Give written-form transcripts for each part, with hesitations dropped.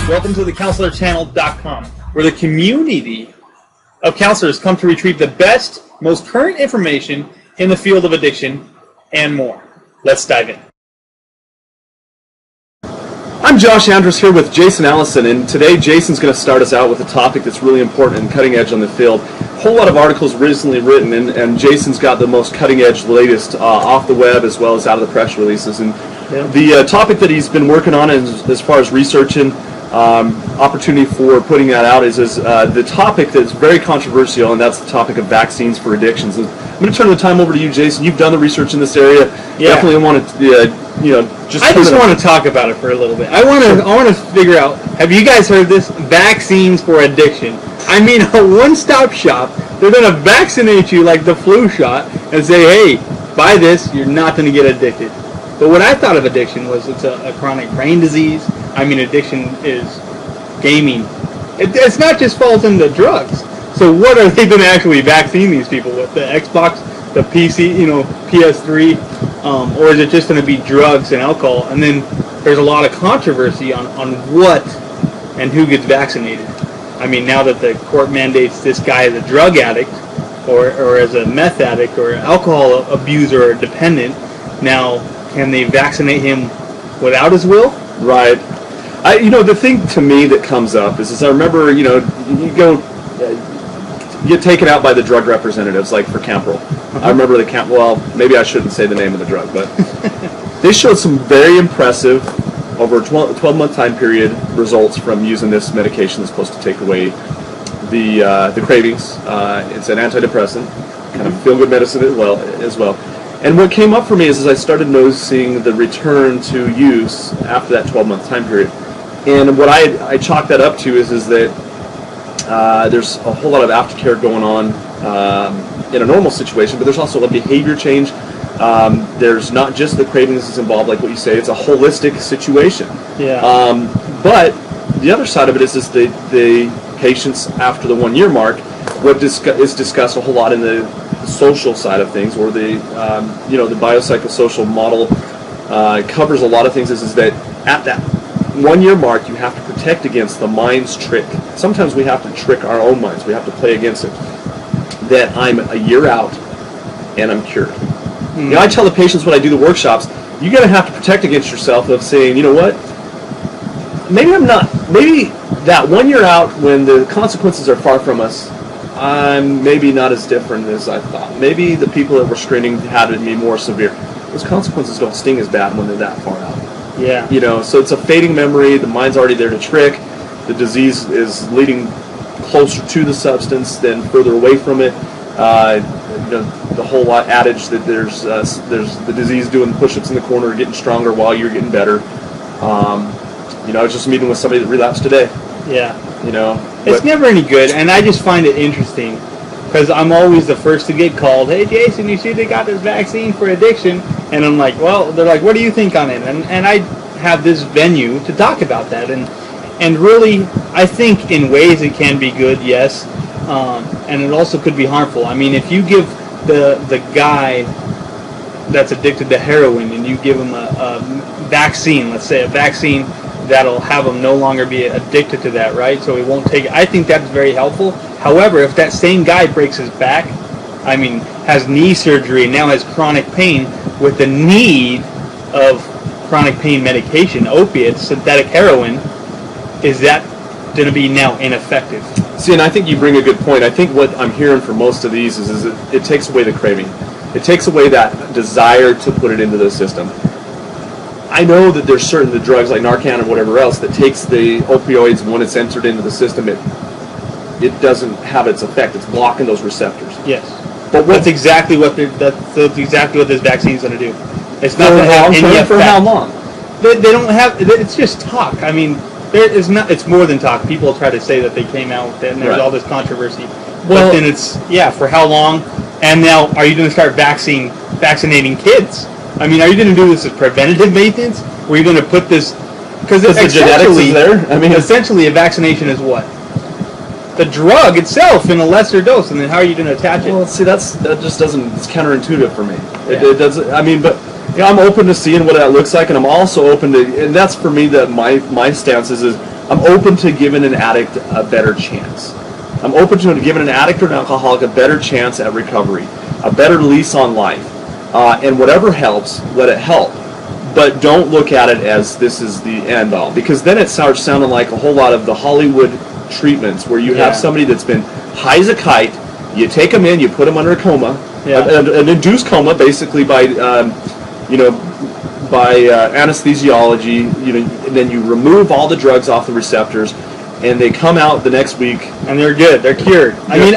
Welcome to the CounselorChannel.com, where the community of counselors come to retrieve the best, most current information in the field of addiction and more. Let's dive in. I'm Josh Andrus here with Jason Allison, and today Jason's going to start us out with a topic that's really important and cutting edge on the field. A whole lot of articles recently written, and Jason's got the most cutting edge, latest off the web as well as out of the press releases. And the topic that he's been working on as far as researching, opportunity for putting that out is the topic that's very controversial, and that's the topic of vaccines for addictions. And I'm going to turn the time over to you, Jason. You've done the research in this area. Yeah. Definitely want to, I just want to talk about it for a little bit. I want to figure out, have you guys heard this? Vaccines for addiction. I mean, a one-stop shop. They're going to vaccinate you like the flu shot and say, hey, buy this, you're not going to get addicted. But what I thought of addiction was it's a chronic brain disease. I mean, addiction is gaming. It's not just falls into drugs. So what are they going to actually vaccine these people with? The Xbox, the PC, PS3, or is it just going to be drugs and alcohol? And then there's a lot of controversy on what and who gets vaccinated. I mean, now that the court mandates this guy as a drug addict or as a meth addict or alcohol abuser or dependent, now can they vaccinate him without his will? Right. The thing to me that comes up is I remember, you go get taken out by the drug representatives, like for Campril. I remember maybe I shouldn't say the name of the drug, but they showed some very impressive, over a 12-month time period, results from using this medication that's supposed to take away the cravings. It's an antidepressant, kind of feel-good medicine as well. And what came up for me is I started noticing the return to use after that 12-month time period. And what I chalk that up to is that there's a whole lot of aftercare going on in a normal situation, but there's also a behavior change. There's not just the cravings that's involved, like what you say. It's a holistic situation. Yeah. But the other side of it is the patients after the 1-year mark. What is discussed a whole lot in the social side of things, or the biopsychosocial model covers a lot of things. Is that at that 1-year mark, you have to protect against the mind's trick. Sometimes we have to trick our own minds. We have to play against it. That I'm a year out and I'm cured. I tell the patients when I do the workshops, you're going to have to protect against yourself of saying, you know what, maybe I'm not. Maybe that 1 year out when the consequences are far from us, I'm maybe not as different as I thought. Maybe the people that were screening had it be more severe. Those consequences don't sting as bad when they're that far out. Yeah. So it's a fading memory. The mind's already there to trick. The disease is leading closer to the substance than further away from it. The whole adage that there's the disease doing push-ups in the corner, getting stronger while you're getting better. I was just meeting with somebody that relapsed today. Yeah. It's never any good, and I just find it interesting because I'm always the first to get called. Hey, Jason, you see they got this vaccine for addiction, and I'm like, well, they're like, what do you think on it? And I have this venue to talk about that, and really, I think in ways it can be good, yes, and it also could be harmful. I mean, if you give the guy that's addicted to heroin and you give him a vaccine, let's say a vaccine that'll have him no longer be addicted to that, right? So he won't take it. I think that's very helpful. However, if that same guy breaks his back, has knee surgery and now has chronic pain with the need of chronic pain medication, opiates, synthetic heroin, is that going to be now ineffective? See, and I think you bring a good point. I think what I'm hearing for most of these is it takes away the craving. It takes away that desire to put it into the system. I know that there's certain the drugs like Narcan or whatever else that takes the opioids, when it's entered into the system, it doesn't have its effect. It's blocking those receptors. Yes, but that's exactly what this vaccine is going to do. It's not going to have any effect. For how long? They don't have. It's just talk. I mean, there is not. It's more than talk. People try to say that they came out and there's all this controversy. Well, but then it's for how long? And now, are you going to start vaccinating kids? I mean, are you going to do this as preventative maintenance? Or are you going to put this... Because the genetics is there? Essentially, a vaccination is what? The drug itself in a lesser dose, and then how are you going to attach it? Well, see, that just doesn't... It's counterintuitive for me. Yeah. It doesn't... I mean, but I'm open to seeing what that looks like, and I'm also open to... And that's, for me, my stance is I'm open to giving an addict a better chance. I'm open to giving an addict or an alcoholic a better chance at recovery, a better lease on life. And whatever helps, let it help. But don't look at it as this is the end all, because then it starts sounding like a whole lot of the Hollywood treatments where you have somebody that's been high as a kite, you take them in, you put them under a coma, an induced coma, basically by anesthesiology, and then you remove all the drugs off the receptors, and they come out the next week and they're good, they're cured. I mean,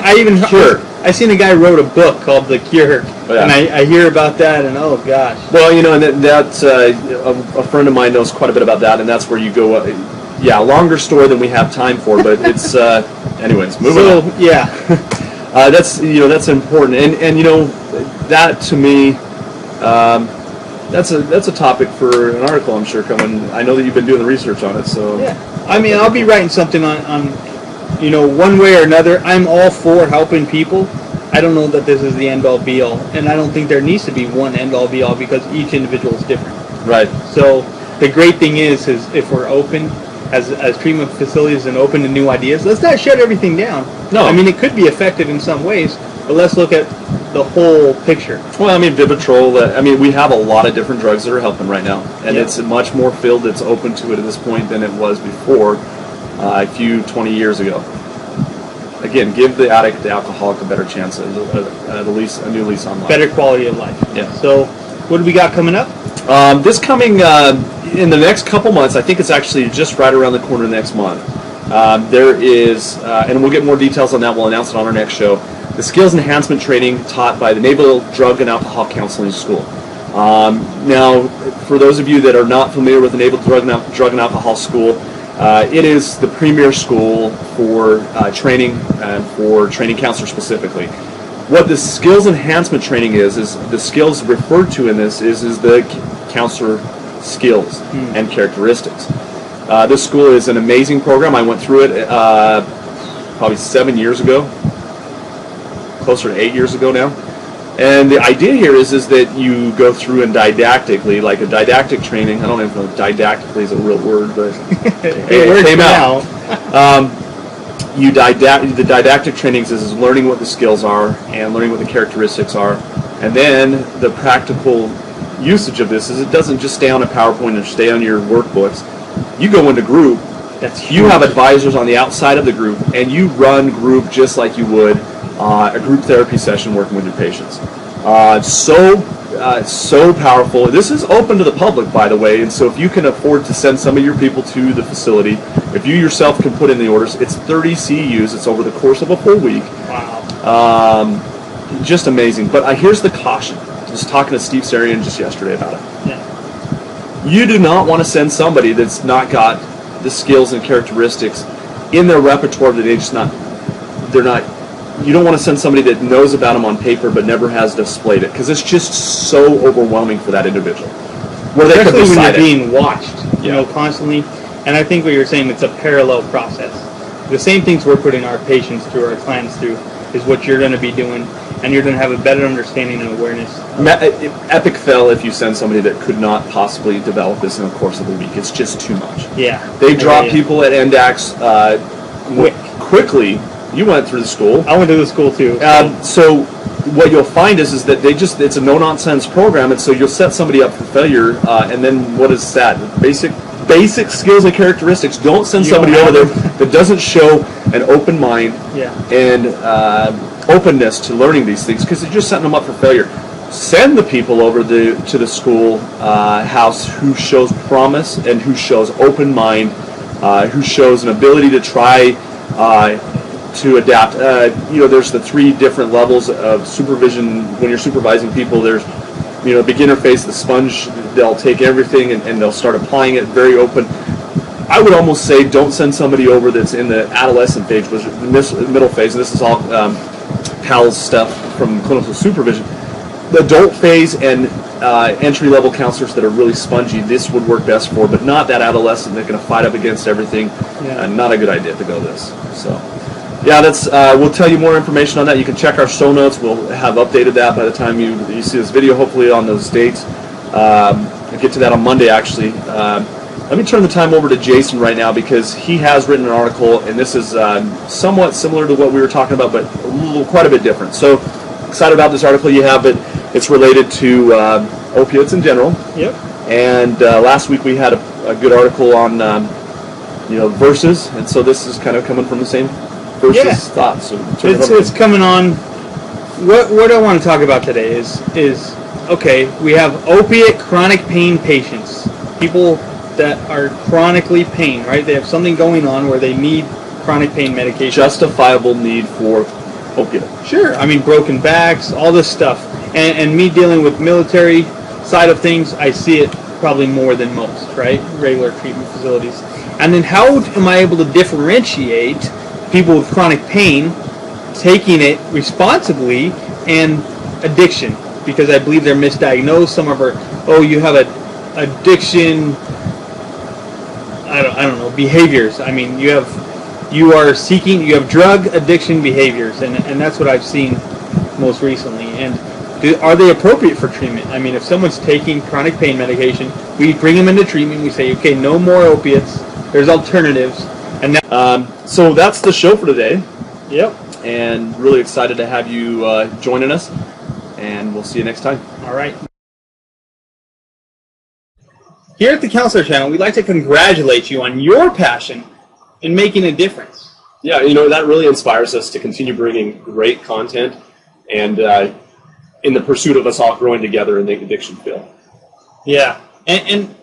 I seen a guy wrote a book called The Cure, and I hear about that, and oh gosh. Well, and that's a friend of mine knows quite a bit about that, and that's where you go. A longer story than we have time for, but it's anyways. Moving on. Yeah, that's important, and that to me. That's a topic for an article, I'm sure, coming. I know that you've been doing the research on it, so I mean, I'll be writing something on one way or another. I'm all for helping people. I don't know that this is the end all be all, and I don't think there needs to be one end all be all because each individual is different. Right. So the great thing is if we're open as treatment facilities and open to new ideas, let's not shut everything down. No, I mean it could be effective in some ways, but let's look at the whole picture. Well, I mean, Vivitrol, we have a lot of different drugs that are helping right now, and it's a much more field that's open to it at this point than it was before, 20 years ago. Again, give the addict, the alcoholic, a better chance at a new lease on life. Better quality of life. Yeah. So, what do we got coming up? This coming in the next couple months, I think it's actually just right around the corner next month. There is, and we'll get more details on that, we'll announce it on our next show, the skills enhancement training taught by the Naval Drug and Alcohol Counseling School. Now, for those of you that are not familiar with the Naval Drug and Alcohol School, it is the premier school for training and for training counselors specifically. What the skills enhancement training is the skills referred to in this is the counselor skills and characteristics. This school is an amazing program. I went through it probably 7 years ago, closer to 8 years ago now. And the idea here is that you go through and didactically, like a didactic training. I don't even know if didactically is a real word, but it came out. The didactic trainings is learning what the skills are and learning what the characteristics are, and then the practical usage of this is it doesn't just stay on a PowerPoint or stay on your workbooks. You go into group. You have advisors on the outside of the group, and you run group just like you would a group therapy session working with your patients. So powerful. This is open to the public, by the way, and so if you can afford to send some of your people to the facility, if you yourself can put in the orders, it's 30 CEUs. It's over the course of a full week. Wow. Just amazing. But here's the caution. I was talking to Steve Sarian just yesterday about it. Yeah. You do not want to send somebody that's not got the skills and characteristics in their repertoire that they're not. You don't want to send somebody that knows about them on paper but never has displayed it, because it's just so overwhelming for that individual. Especially when you're being watched, constantly. And I think what you're saying, it's a parallel process. The same things we're putting our patients through, our clients through, is what you're going to be doing, and you're going to have a better understanding and awareness. Epic fail if you send somebody that could not possibly develop this in the course of a week. It's just too much. Yeah. They drop people at NDACs quickly. You went through the school. I went to the school too. So what you'll find is that it's a no-nonsense program, and so you'll set somebody up for failure, and then what is that? Basic skills and characteristics. Don't send somebody over there that doesn't show an open mind and openness to learning these things, because you're just setting them up for failure. Send the people over to the school house who shows promise and who shows open mind, who shows an ability to try to adapt. There's the 3 different levels of supervision when you're supervising people. There's beginner phase, the sponge. They'll take everything and they'll start applying it very open. I would almost say don't send somebody over that's in the adolescent phase, which is the middle phase, and this is all PALS stuff from clinical supervision. The adult phase and entry-level counselors that are really spongy, this would work best for, but not that adolescent that's going to fight up against everything. Not a good idea to go this. So, that's. We'll tell you more information on that. You can check our show notes. We'll have updated that by the time you see this video, hopefully on those dates. I'll get to that on Monday, actually. Let me turn the time over to Jason right now because he has written an article, and this is somewhat similar to what we were talking about, but quite a bit different. So excited about this article you have, but it's related to opiates in general. Yep. And last week we had a good article on verses, and so this is kind of coming from the same verses thoughts. So it's coming on. What I want to talk about today is okay. We have opiate chronic pain patients, people that are chronically pain, right? They have something going on where they need chronic pain medication. Justifiable need for opiate. Sure. I mean, broken backs, all this stuff. And me dealing with military side of things, I see it probably more than most, right? Regular treatment facilities. And then how am I able to differentiate people with chronic pain taking it responsibly and addiction? Because I believe they're misdiagnosed. Some of our, you have an addiction, I don't know, behaviors. I mean, you have drug addiction behaviors, and that's what I've seen most recently. And are they appropriate for treatment? I mean, if someone's taking chronic pain medication, we bring them into treatment. We say, okay, no more opiates. There's alternatives. And now, so that's the show for today. Yep. And really excited to have you joining us. And we'll see you next time. All right. Here at the Counselor Channel, we'd like to congratulate you on your passion in making a difference. Yeah, that really inspires us to continue bringing great content and in the pursuit of us all growing together in the addiction field. Yeah, and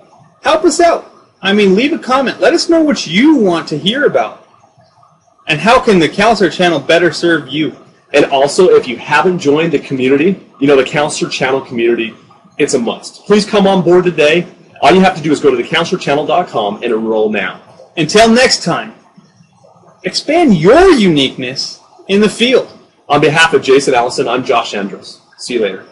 help us out. I mean, leave a comment. Let us know what you want to hear about. And how can the Counselor Channel better serve you? And also, if you haven't joined the community, the Counselor Channel community, it's a must. Please come on board today. All you have to do is go to thecounselorchannel.com and enroll now. Until next time, expand your uniqueness in the field. On behalf of Jason Allison, I'm Josh Andrus. See you later.